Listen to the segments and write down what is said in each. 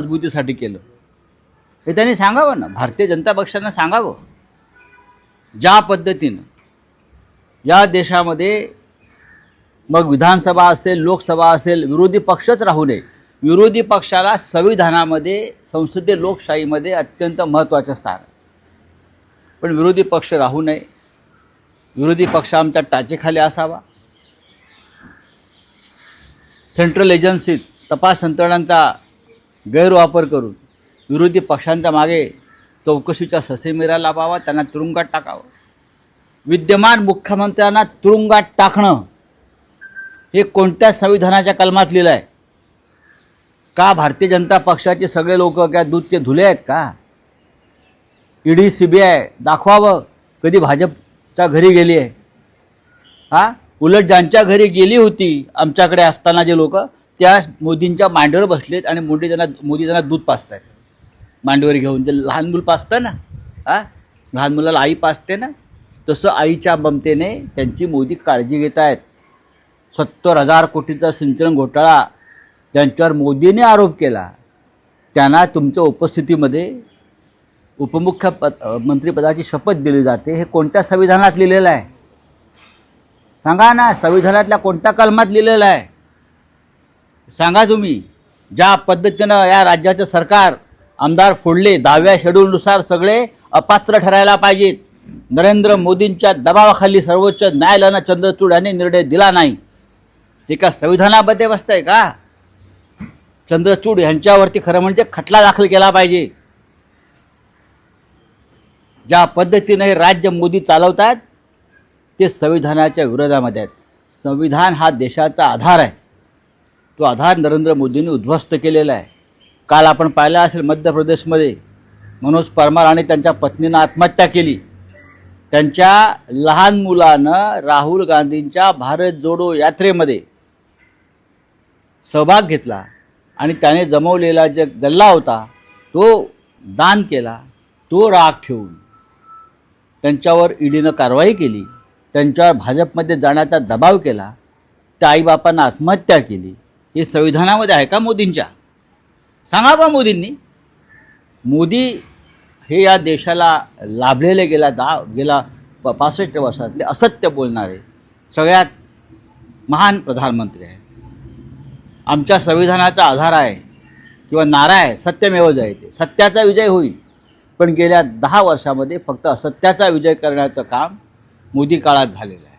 मजबूतीसाठी केलं हे त्यांनी सांगावं ना. भारतीय जनता पक्षानं सांगावं ज्या पद्धतीनं या देशामध्ये मग विधानसभा असेल लोकसभा असेल विरोधी पक्षच राहू नये. विरोधी पक्षाला संविधानामध्ये संसदीय लोकशाहीमध्ये अत्यंत महत्त्वाचं स्थान आहे. पण विरोधी पक्ष राहू नये. विरोधी पक्ष आमच्या टाचेखाली असावा. सेंट्रल एजन्सीत तपास यंत्रणांचा गैरवापर करून विरोधी पक्षांच्या मागे चौकशीच्या ससेमिरा लावावा, त्यांना तुरुंगात टाकावं. विद्यमान मुख्यमंत्र्यांना तुरुंगात टाकणं हे कोणत्या संविधानाच्या कलमात लिहिलं आहे का? भारतीय जनता पक्षाचे सगळे लोक काय दूधचे धुले आहेत का? ईडी सीबीआय दाखवावं कधी भाजपच्या घरी गेली आहे. उलट ज्यांच्या घरी गेली होती आमच्याकडे असताना जे लोक त्या मोदींच्या मांडीवर बसलेत आणि मोदी त्यांना दूध पाजत आहेत मांडीवर घेऊन. जे लहान मूल पाजतं ना, लहान मुलाला आई पाजते ना, तसं आईच्या ममतेने त्यांची मोदी काळजी घेत आहेत. 70,000 कोटीचा सिंचन घोटाळा ज्यांच्यावर मोदीने आरोप केला त्यांना तुमच्या उपस्थितीमध्ये मंत्रिपदाची शपथ दिली जाते. हे कोणत्या संविधानात लिहिलेलं आहे सांगा ना? संविधानातल्या कोणत्या कलमात लिहिलेलं आहे सांगा तुम्ही? ज्या पद्धतीनं या राज्याचं सरकार आमदार फोडले 10व्या शेड्यूलनुसार सगळे अपात्र ठरायला पाहिजेत. नरेंद्र मोदींच्या दबावाखाली सर्वोच्च न्यायालयानं चंद्रचूड यांनी निर्णय दिला नाही. हे का संविधानामध्ये बसतंय का? चंद्रचूड यांच्यावरती खरं म्हणजे खटला दाखल केला पाहिजे. ज्या पद्धतीने हे राज्य मोदी चालवतात ते संविधानाच्या विरोधामध्ये आहेत. संविधान हा देशाचा आधार आहे. तो आधार नरेंद्र मोदींनी उद्ध्वस्त केलेला आहे. काल आपण पाहिलं असेल मध्य प्रदेशमध्ये मनोज परमार आणि त्यांच्या पत्नीनं आत्महत्या केली. त्यांच्या लहान मुलानं राहुल गांधींच्या भारत जोडो यात्रेमध्ये सहभाग घेतला आणि त्याने जमवलेला जे गल्ला होता तो दान केला. तो राग ठेवून त्यांच्यावर ईडीनं कारवाई केली. त्यांच्यावर भाजपमध्ये जाण्याचा दबाव केला. त्या आईबापांना आत्महत्या केली. हे संविधानामध्ये आहे का मोदींच्या? सांगा बा मोदींनी. मोदी हे या देशाला लाभलेले गेला 65 वर्षातले असत्य बोलणारे सगळ्यात महान प्रधानमंत्री आहेत. आमच्या संविधानाचा आधार आहे किंवा नारा आहे सत्यमेव जयते. सत्याचा विजय होईल. पण गेल्या 10 वर्षामध्ये फक्त असत्याचा विजय करण्याचं काम मोदी काळात झालेलं आहे.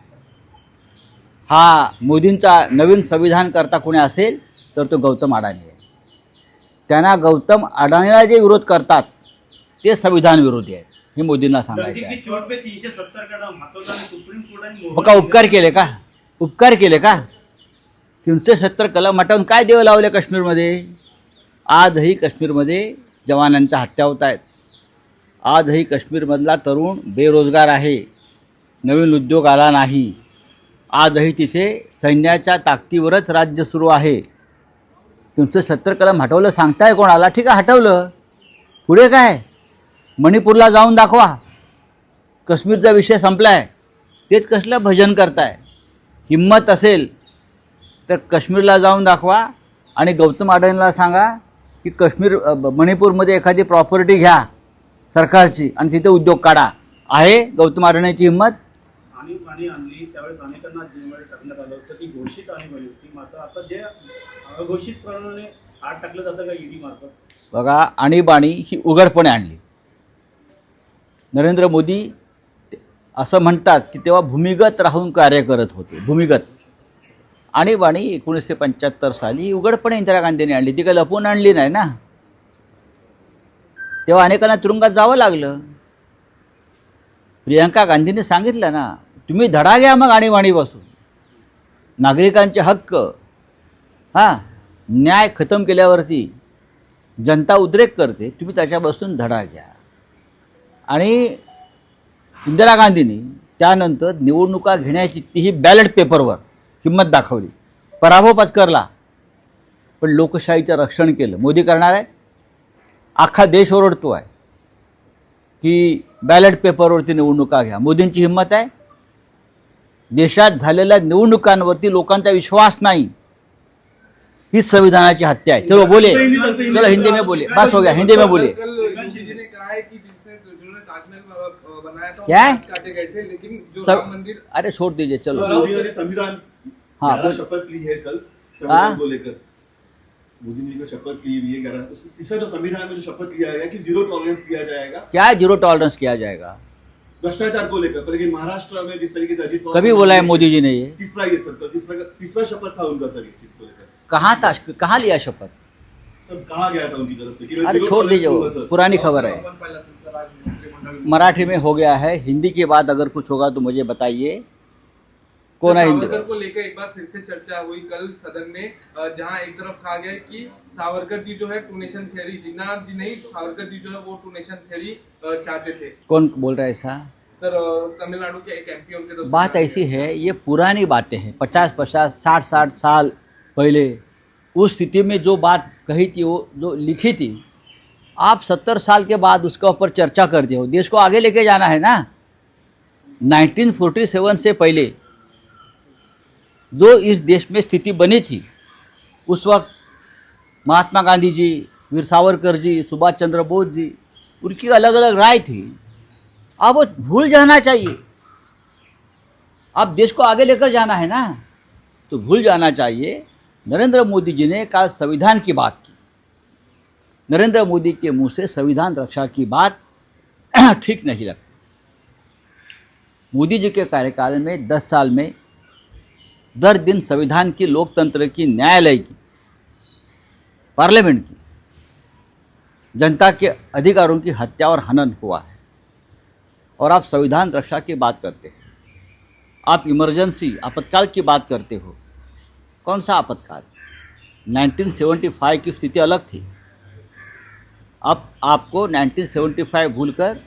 हा मोदींचा नवीन संविधान करता कोणी असेल तर तो गौतम अडाणी आहे. त्यांना गौतम अडाणीला जे विरोध करतात ते संविधान विरोधी आहेत हे मोदींना सांगायचं आहे. बघा उपकार केले का? उपकार केले का? 370 कलम हटवून काय देव लावले काश्मीरमध्ये? आजही काश्मीरमध्ये जवानांच्या हत्या होत आहेत. आजही काश्मीरमधला तरुण बेरोजगार आहे. नवीन उद्योग आला नाही. आजही तिथे सैन्याच्या ताकदीवरच राज्य सुरू आहे. 370 कलम हटवलं सांगताय कोणाला? ठीक आहे हटवलं. पुढे काय? मणिपूरला जाऊन दाखवा. काश्मीरचा विषय संपलाय. तेच कसलं भजन करताय? हिम्मत असेल तर काश्मीरला जाऊन दाखवा आणि गौतम अडाणीला सांगा की मणिपूरमध्ये एखादी प्रॉपर्टी घ्या सरकारची आणि तिथे उद्योग काढा. आहे गौतम अडाणीची हिम्मत? आणि आणली त्यावेळेस अनेकांना जेलमध्ये टाकण्यात आलं होतं. ती घोषित आणीबाणी होती. मात्र आता जे अघोषित प्रमाणे आत टाकलं जातं का ईडी मार्फत? बघा आणीबाणी ही उघडपणे आणली. नरेंद्र मोदी असं म्हणतात की तेव्हा भूमिगत राहून कार्य करत होते. भूमिगत. आणीबाणी 1975 साली उघडपणे इंदिरा गांधींनी आणली. ती काही लपवून आणली नाही ना. तेव्हा अनेकांना तुरुंगात जावं लागलं. प्रियंका गांधींनी सांगितलं ना तुम्ही धडा घ्या मग आणीबाणीपासून. नागरिकांचे हक्क न्याय खतम केल्यावरती जनता उद्रेक करते. तुम्ही त्याच्यापासून धडा घ्या. आणि इंदिरा गांधींनी त्यानंतर निवडणुका घेण्याची तीही बॅलेट पेपरवर हिंमत दाखवली. पराभव पत्करला पण लोकशाहीचं रक्षण केलं. मोदी करणार आहे. अख्खा देश ओरडतो आहे की बॅलेट पेपरवरती निवडणुका घ्या. मोदींची हिंमत आहे. देशात झालेल्या निवडणुकांवरती लोकांचा विश्वास नाही. ही संविधानाची हत्या आहे. चलो बोले, चलो हिंदी में बोले, बस हो गया, हिंदी में बोले. मोदी जी ने कहा है कि जिन्होंने ताजमहल बनाया था क्या है? काटे गए थे, लेकिन जो सब राम मंदिर अरे छोड़ दीजिए, चलो. मोदी जी ने संविधान हाँ, 11 बोल. शपथ ली है कल हाँ? संविधान को लेकर. मोदी जी ने शपथ ली है 11, उसमें तीसरा जो संविधान में जो शपथ लिया गया कि जीरो टॉलरेंस किया जाएगा क्या है जीरो टॉलरेंस किया जाएगा? भ्रष्टाचार को लेकर. पर लेकिन महाराष्ट्र में जिस तरीके से अजीत पवार कभी बोला है मोदी जी ने ये? तीसरा ये सर तीसरा शपथ था उनका सर, इस चीज को लेकर. कहाँ था, कहाँ लिया शपथ? सब कहा गया था उनकी तरफ से कि मैं अरे zero छोड़ tolerance दीजिए, दूंगा, वो सर. पुरानी खबर है. अपन पहला संसद आज मंत्रिमंडल मराठी में हो गया है, हिंदी के बाद अगर कुछ होगा तो मुझे बताइए. कौन है हिंदी? सावरकर को लेकर एक बार फिर से चर्चा हुई कल सदन में, जहां एक तरफ कहा गया कि सावरकर जी जो है टू नेशन थियरी, जिन्ना जी नहीं, सावरकर जी जो है वो टू नेशन थियरी चाहते थे. कौन बोल रहा है ऐसा? सर तमिलनाडु के एक एमपी उनके तरफ से बात ऐसी है, ये पुरानी बातें हैं. 50-50, 60-60 साल पहले उस स्थिति में जो बात कही थी, वो जो लिखी थी, आप 70 साल के बाद उसके ऊपर चर्चा करते हो. देश को आगे लेके जाना है ना. 1947 से पहले जो इस देश में स्थिति बनी थी, उस वक्त महात्मा गांधी जी, वीर सावरकर जी, सुभाष चंद्र बोस जी, उनकी अलग अलग राय थी. अब वो भूल जाना चाहिए. अब देश को आगे लेकर जाना है ना, तो भूल जाना चाहिए. नरेंद्र मोदी जी ने कल संविधान की बात की. नरेंद्र मोदी के मुंह से संविधान रक्षा की बात ठीक नहीं लगती. मोदी जी के कार्यकाल में 10 साल में दर दिन संविधान की, लोकतंत्र की, न्यायालय की, पार्लियामेंट की, जनता के अधिकारों की हत्या और हनन हुआ है. और आप संविधान रक्षा की बात करते हैं. आप इमरजेंसी, आपातकाल की बात करते हो. कौन सा आपातकाल? 1975 की स्थिति अलग थी. अब आपको 1975 भूलकर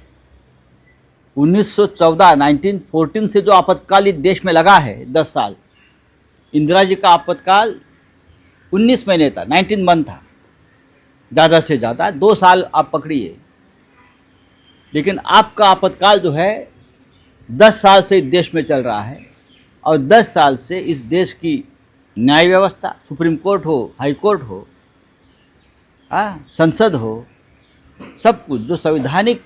1914 से जो आपातकाल इस देश में लगा है 10 साल, इंदिरा जी का आपातकाल 19 महीने था, 19 मंथ था, ज़्यादा से ज़्यादा 2 साल आप पकड़िए. लेकिन आपका आपातकाल जो है 10 साल से इस देश में चल रहा है. और 10 साल से इस देश की न्याय व्यवस्था, सुप्रीम कोर्ट हो, हाई कोर्ट हो, संसद हो, सब कुछ जो संवैधानिक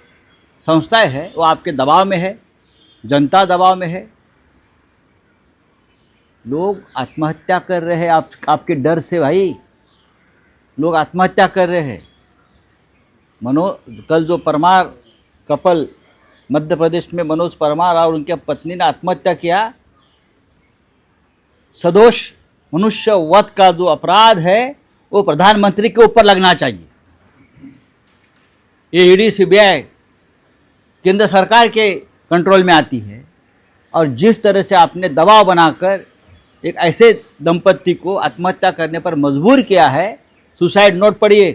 संस्थाएं हैं वो आपके दबाव में है, जनता दबाव में है. लोग आत्महत्या कर रहे हैं आपके डर से. भाई, लोग आत्महत्या कर रहे हैं. कल जो परमार कपल मध्य प्रदेश में, मनोज परमार और उनके पत्नी ने आत्महत्या किया. सदोष मनुष्य वध का जो अपराध है वो प्रधानमंत्री के ऊपर लगना चाहिए. ये ईडी, सीबीआई केंद्र सरकार के कंट्रोल में आती है. और जिस तरह से आपने दबाव बनाकर एक ऐसे दंपत्ति को आत्महत्या करने पर मजबूर किया है, सुसाइड नोट पढ़िए.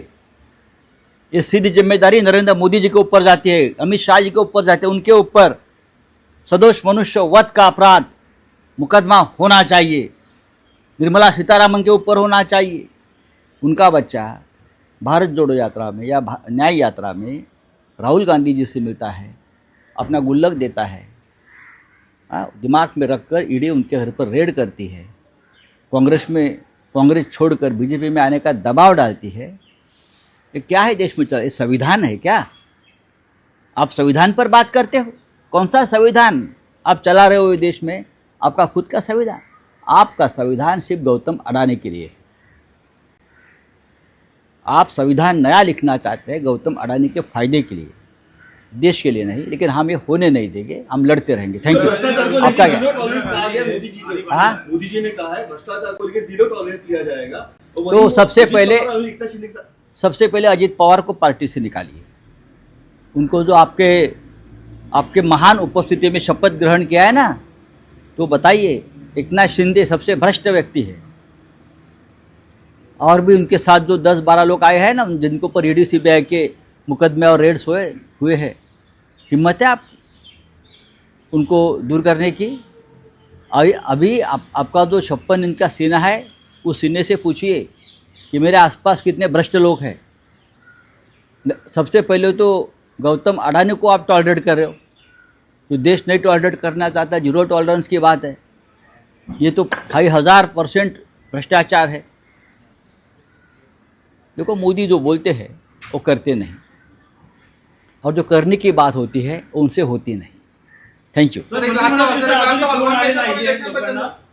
ये सीधी जिम्मेदारी नरेंद्र मोदी जी के ऊपर जाती है, अमित शाह जी के ऊपर जाती है. उनके ऊपर सदोष मनुष्य वध का अपराध मुकदमा होना चाहिए. निर्मला सीतारामन के ऊपर होना चाहिए. उनका बच्चा भारत जोड़ो यात्रा में या न्याय यात्रा में राहुल गांधी जी से मिलता है, अपना गुल्लक देता है. दिमाग में रखकर ईडी उनके घर पर रेड करती है. कांग्रेस छोड़कर बीजेपी में आने का दबाव डालती है. ये क्या है देश में चल? ये संविधान है क्या? आप संविधान पर बात करते हो? कौन सा संविधान आप चला रहे हो इस देश में? आपका खुद का संविधान? आपका संविधान सिर्फ गौतम अडानी के लिए. आप संविधान नया लिखना चाहते हैं गौतम अडानी के फायदे के लिए, देश के लिए नहीं. लेकिन हम ये होने नहीं देंगे, हम लड़ते रहेंगे. Thank you. आपका क्या? मोदी जी ने कहा है भ्रष्टाचार को लेकर जीरो टॉलरेंस किया जाएगा. तो सबसे पहले अजीत पवार को पार्टी से निकालिए. उनको जो आपके महान उपस्थिति में शपथ ग्रहण किया है ना, तो बताइए. एकनाथ शिंदे सबसे भ्रष्ट व्यक्ति है. और भी उनके साथ जो 10-12 लोग आए हैं ना, जिनको पर ईडी, सीबीआई के मुकदमे और रेड्स हुए हैं, हिम्मत है आप उनको दूर करने की? अभी आपका जो 56 इंच का सीना है, उस सीने से पूछिए कि मेरे आसपास कितने भ्रष्ट लोग हैं. सबसे पहले तो गौतम अडानी को आप टॉलरेट कर रहे हो. जो देश नहीं टॉलरेट करना चाहता, जीरो टॉलरेंस की बात है. ये तो 1000% भ्रष्टाचार है. देखो, मोदी जो बोलते हैं वो करते नहीं, और जो करने की बात होती है वो उनसे होती नहीं. थँक्यू. सर, एक लास्ट सवाल, अजून एक one दोन nation, आहे one election लोकांना. बद्दल